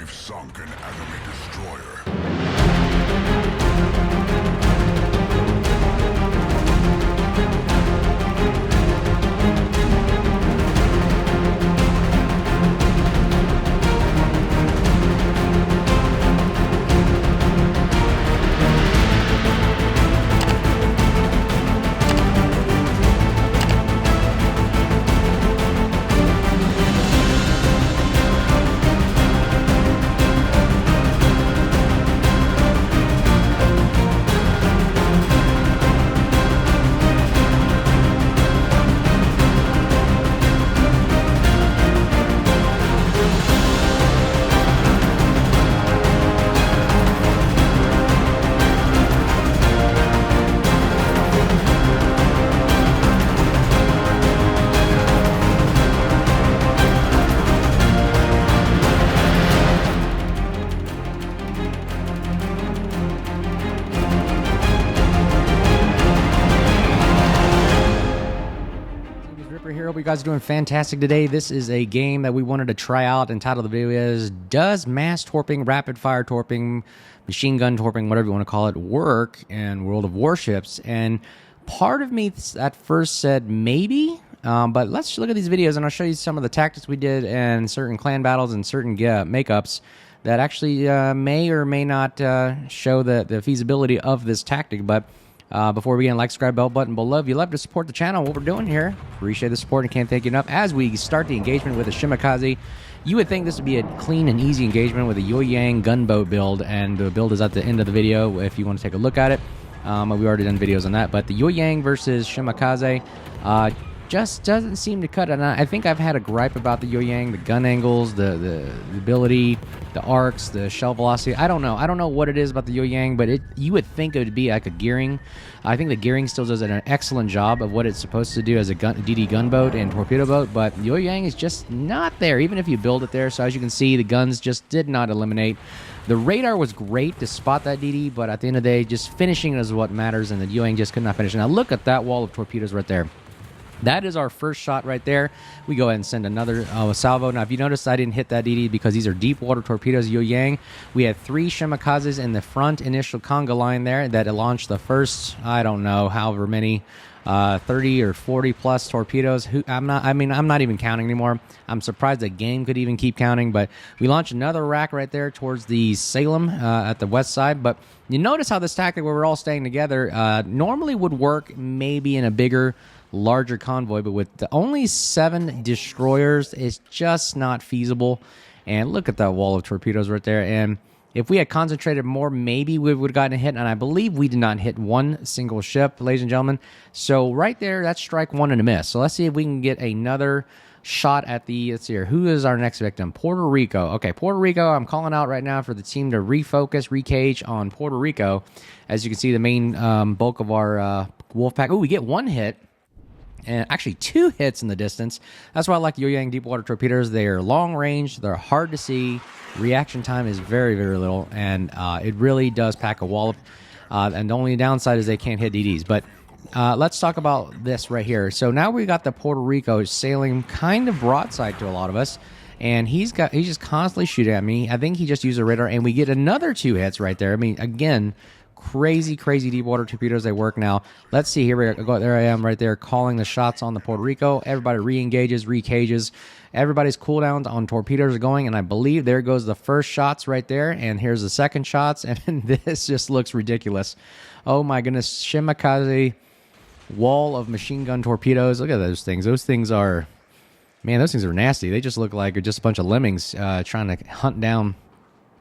We've sunk an enemy destroyer. Hope you guys are doing fantastic today. This is a game that we wanted to try out, and title of the video is, does mass torping, rapid fire torping, machine gun torping, whatever you want to call it, work in World of Warships? And part of me at first said maybe, but let's look at these videos and I'll show you some of the tactics we did and certain clan battles and certain makeups that actually may or may not show the feasibility of this tactic. But before we begin, like, subscribe, bell button below. If you love to support the channel, what we're doing here, appreciate the support and can't thank you enough. As we start the engagement with a Shimakaze, you would think this would be a clean and easy engagement with a Yeuyang gunboat build, and the build is at the end of the video if you want to take a look at it. We've already done videos on that, but the Yeuyang versus Shimakaze just doesn't seem to cut it. And I think I've had a gripe about the Yeuyang, the gun angles, the ability, the arcs, the shell velocity. I don't know what it is about the Yeuyang, but you would think it would be like a gearing. I think the gearing still does an excellent job of what it's supposed to do as a DD gunboat and torpedo boat, but Yeuyang is just not there, even if you build it there. So as you can see, the guns just did not eliminate. The radar was great to spot that DD, but at the end of the day, just finishing it is what matters, and the Yeuyang just could not finish. Now look at that wall of torpedoes right there. That is our first shot right there. We go ahead and send another salvo. Now, if you notice, I didn't hit that DD because these are deep water torpedoes, Yeuyang. We had 3 Shimakazes in the front initial conga line there that launched the first, I don't know, however many, 30 or 40 plus torpedoes. I'm not even counting anymore. I'm surprised the game could even keep counting, but we launched another rack right there towards the Salem at the west side. But you notice how this tactic where we're all staying together normally would work maybe in a bigger, larger convoy, but with only 7 destroyers, it's just not feasible. And look at that wall of torpedoes right there. And if we had concentrated more, maybe we would have gotten a hit. And I believe we did not hit one single ship, ladies and gentlemen. So right there, that's strike 1 and a miss. So let's see if we can get another shot at the, let's see here, who is our next victim? Puerto Rico. Okay, Puerto Rico, I'm calling out right now for the team to refocus, recage on Puerto Rico. As you can see, the main bulk of our wolf pack. Oh, we get 1 hit. And actually 2 hits in the distance. That's why I like the Yeuyang deep water torpedoes. They are long range, they're hard to see, reaction time is very, very little, and it really does pack a wallop. And the only downside is they can't hit DDs. But let's talk about this right here. So now we got the Puerto Rico sailing kind of broadside to a lot of us, and he's just constantly shooting at me. I think he just used a radar, and we get another 2 hits right there. I mean, again, crazy deep water torpedoes. They work now. Let's see, here we go. There I am right there calling the shots on the Puerto Rico. Everybody re-engages, recages. Everybody's cooldowns on torpedoes are going, and I believe there goes the first shots right there, and here's the second shots, and this just looks ridiculous. Oh my goodness, Shimakaze wall of machine gun torpedoes. Look at those things. Those things are, man, those things are nasty. They just look like just a bunch of lemmings trying to hunt down,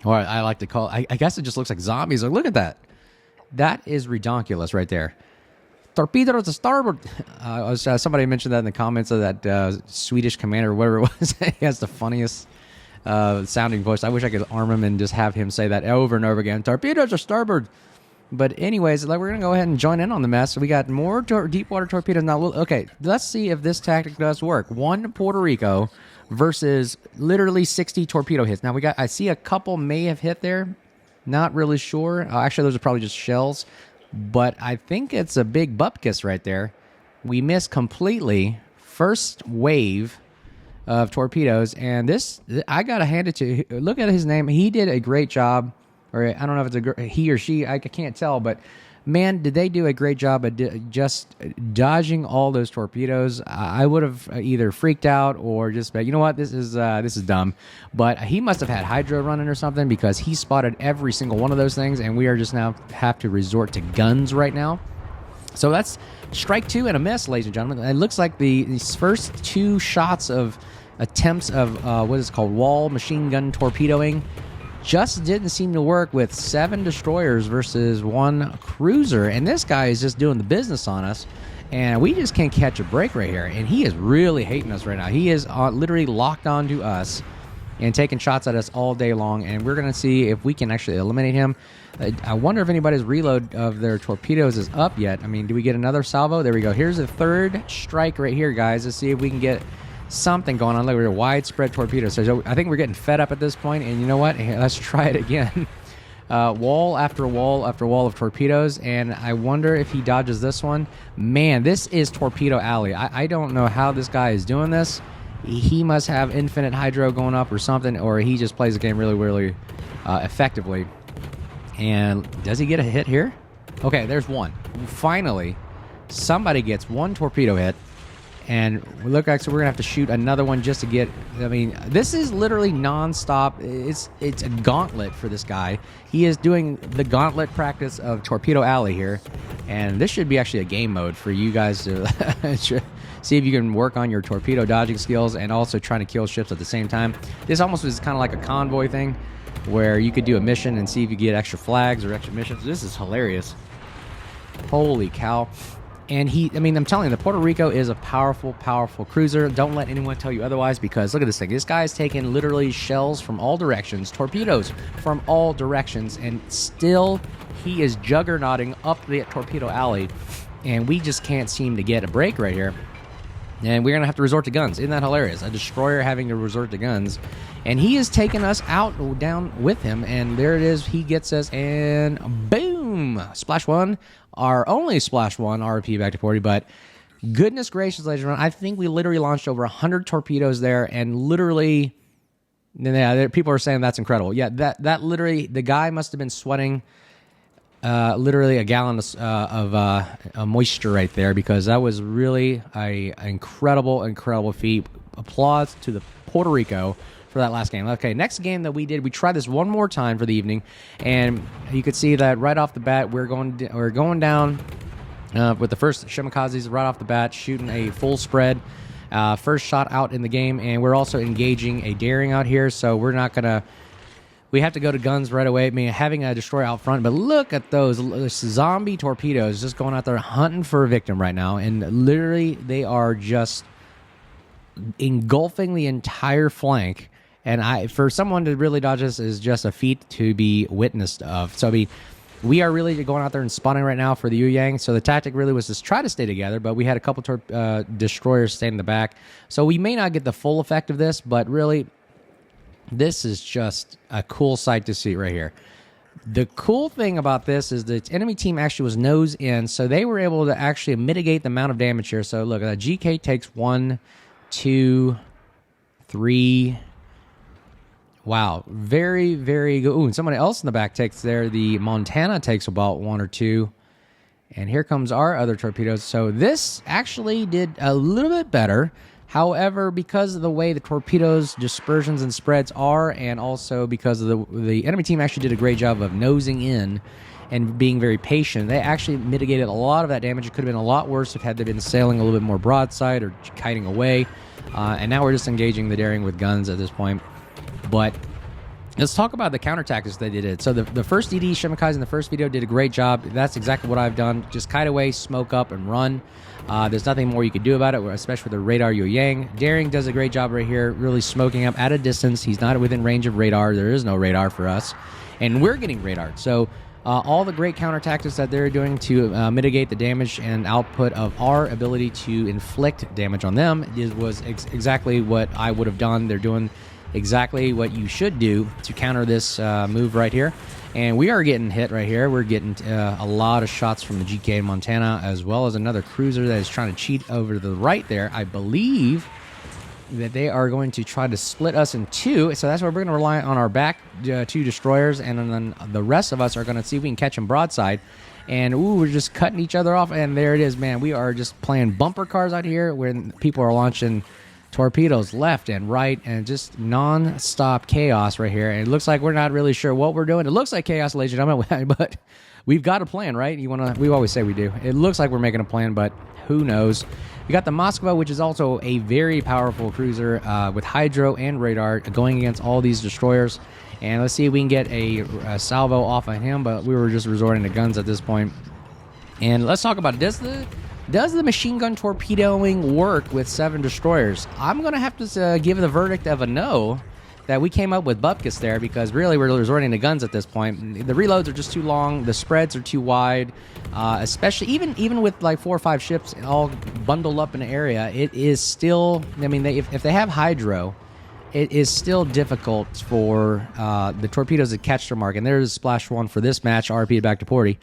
or I like to call, I guess it just looks like zombies. Like, look at that. That is redonkulous right there. Torpedo to starboard. Somebody mentioned that in the comments of that Swedish commander or whatever it was. He has the funniest sounding voice. I wish I could arm him and just have him say that over and over again. Torpedoes to starboard. But anyways, like, we're going to go ahead and join in on the mess. We got more deep water torpedoes now. Okay, let's see if this tactic does work. 1 Puerto Rico versus literally 60 torpedo hits. Now, I see a couple may have hit there. Not really sure. Actually, those are probably just shells. But I think it's a big bupkis right there. We missed completely. First wave. of torpedoes. And this, I got to hand it to, look at his name. He did a great job. Or I don't know if it's he or she. I can't tell. But, man, did they do a great job at just dodging all those torpedoes. I would have either freaked out or just been, you know what, this is dumb. But he must have had hydro running or something, because he spotted every single one of those things, and we are just now have to resort to guns right now. So that's strike 2 and a miss, ladies and gentlemen. It looks like these first 2 shots of attempts of what is called wall machine gun torpedoing just didn't seem to work with 7 destroyers versus 1 cruiser. And this guy is just doing the business on us, and we just can't catch a break right here. And he is really hating us right now. He is literally locked onto us and taking shots at us all day long, and we're going to see if we can actually eliminate him. I wonder if anybody's reload of their torpedoes is up yet. I mean, do we get another salvo? There we go. Here's the 3rd strike right here, guys. Let's see if we can get something going on. Look, we're widespread torpedoes. So I think we're getting fed up at this point, and you know what? Let's try it again. Wall after wall after wall of torpedoes, and I wonder if he dodges this one. Man, this is Torpedo Alley. I don't know how this guy is doing this. He must have infinite hydro going up or something, or he just plays the game really, really effectively. And does he get a hit here? Okay, there's one. Finally, somebody gets 1 torpedo hit. And look, actually, we're going to have to shoot another one just to get... I mean, this is literally nonstop. It's a gauntlet for this guy. He is doing the gauntlet practice of Torpedo Alley here. And this should be actually a game mode for you guys to see if you can work on your torpedo dodging skills and also trying to kill ships at the same time. This almost is kind of like a convoy thing where you could do a mission and see if you get extra flags or extra missions. This is hilarious. Holy cow. And I'm telling you, the Puerto Rico is a powerful, powerful cruiser. Don't let anyone tell you otherwise, because look at this thing. This guy is taking literally shells from all directions, torpedoes from all directions, and still he is juggernauting up the Torpedo Alley, and we just can't seem to get a break right here. And we're going to have to resort to guns. Isn't that hilarious? A destroyer having to resort to guns. And he is taking us out down with him. And there it is. He gets us, and boom! Splash 1. Our only Splash 1 RP back to 40. But goodness gracious, ladies and gentlemen, I think we literally launched over 100 torpedoes there. And literally, yeah, people are saying that's incredible. Yeah, that literally, the guy must have been sweating literally a gallon of moisture right there, because that was really an incredible feat. Applause to the Puerto Rico for that last game. Okay, next game that we did, we tried this one more time for the evening, and you could see that right off the bat we're going down with the first Shimikazes right off the bat, shooting a full spread. First shot out in the game, and we're also engaging a daring out here, so we're not going to... We have to go to guns right away. I mean, having a destroyer out front, but look at those zombie torpedoes just going out there hunting for a victim right now, and literally they are just engulfing the entire flank. And for someone to really dodge this is just a feat to be witnessed of. So, I mean, we are really going out there and spawning right now for the Yeuyang. So the tactic really was to try to stay together, but we had a couple destroyers staying in the back. So we may not get the full effect of this, but really... this is just a cool sight to see right here. The cool thing about this is the enemy team actually was nose in, so they were able to actually mitigate the amount of damage here. So look, GK takes 1, 2, 3. Wow, very, very good. Ooh, and someone else in the back takes there. The Montana takes about 1 or 2. And here comes our other torpedoes. So this actually did a little bit better. However, because of the way the torpedoes, dispersions, and spreads are, and also because of the enemy team actually did a great job of nosing in and being very patient, they actually mitigated a lot of that damage. It could have been a lot worse if had they been sailing a little bit more broadside or kiting away. And now we're just engaging the daring with guns at this point. But let's talk about the counter tactics they did. So the first DD Shimikaze in the first video did a great job. That's exactly what I've done. Just kite away, smoke up, and run. There's nothing more you could do about it, especially with the radar Yeuyang. Daring does a great job right here, really smoking up at a distance. He's not within range of radar. There is no radar for us. And we're getting radared. So all the great counter tactics that they're doing to mitigate the damage and output of our ability to inflict damage on them was exactly what I would have done. They're doing exactly what you should do to counter this move right here. And we are getting hit right here. We're getting a lot of shots from the GK in Montana, as well as another cruiser that is trying to cheat over to the right there. I believe that they are going to try to split us in two. So that's why we're going to rely on our back two destroyers, and then the rest of us are going to see if we can catch them broadside. And ooh, we're just cutting each other off, and there it is, man. We are just playing bumper cars out here when people are launching torpedoes left and right, and just non-stop chaos right here. And it looks like we're not really sure what we're doing. It looks like chaos, ladies and gentlemen, but we've got a plan, right? We always say we do. It looks like we're making a plan, but who knows? We got the Moskva, which is also a very powerful cruiser with hydro and radar, going against all these destroyers. And let's see if we can get a salvo off of him, but we were just resorting to guns at this point. And let's talk about, does the machine gun torpedoing work with 7 destroyers? I'm going to have to give the verdict of a no, that we came up with bupkis there, because really we're resorting to guns at this point. The reloads are just too long, the spreads are too wide, especially even with like 4 or 5 ships all bundled up in an area. It is still, I mean, if they have hydro, it is still difficult for the torpedoes to catch their mark. And there's splash 1 for this match, RP back to Porty.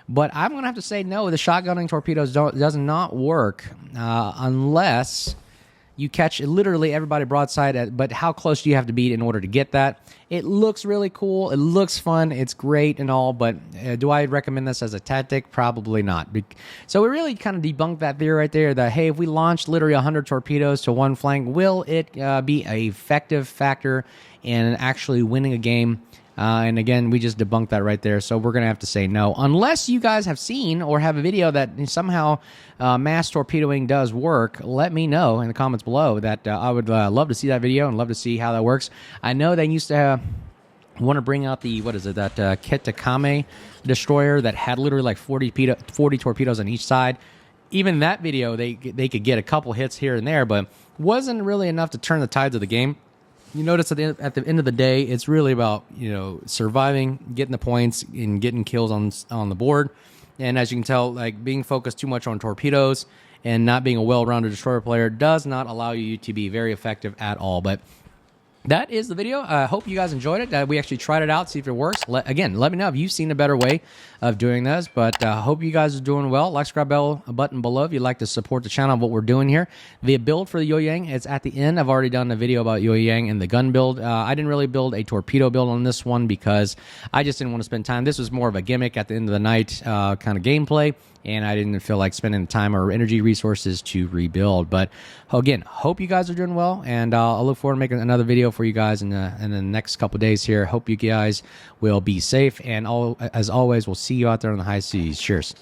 But I'm going to have to say no, the shotgunning torpedoes does not work unless you catch literally everybody broadside. But how close do you have to be in order to get that? It looks really cool. It looks fun. It's great and all. But do I recommend this as a tactic? Probably not. So we really kind of debunked that theory right there, that, hey, if we launch literally 100 torpedoes to one flank, will it be an effective factor in actually winning a game? And again, we just debunked that right there. So we're going to have to say no. Unless you guys have seen or have a video that somehow mass torpedoing does work, let me know in the comments below. That I would love to see that video and love to see how that works. I know they used to want to bring out the, that Kitakame destroyer that had literally like 40 torpedoes on each side. Even that video, they could get a couple hits here and there, but wasn't really enough to turn the tides of the game. You notice at the end of the day, it's really about, surviving, getting the points, and getting kills on the board. And as you can tell, like, being focused too much on torpedoes and not being a well-rounded destroyer player does not allow you to be very effective at all. But that is the video. I hope you guys enjoyed it. We actually tried it out, see if it works. Again, let me know if you've seen a better way of doing this. But I hope you guys are doing well. Like, subscribe bell button below if you'd like to support the channel of what we're doing here. The build for the Yeuyang is at the end. I've already done a video about Yeuyang and the gun build. I didn't really build a torpedo build on this one because I just didn't want to spend time. This was more of a gimmick at the end of the night kind of gameplay. And I didn't feel like spending time or energy resources to rebuild. But again, hope you guys are doing well, and I'll look forward to making another video for you guys in the next couple days here. Hope you guys will be safe, and as always, we'll see you out there on the high seas. Cheers.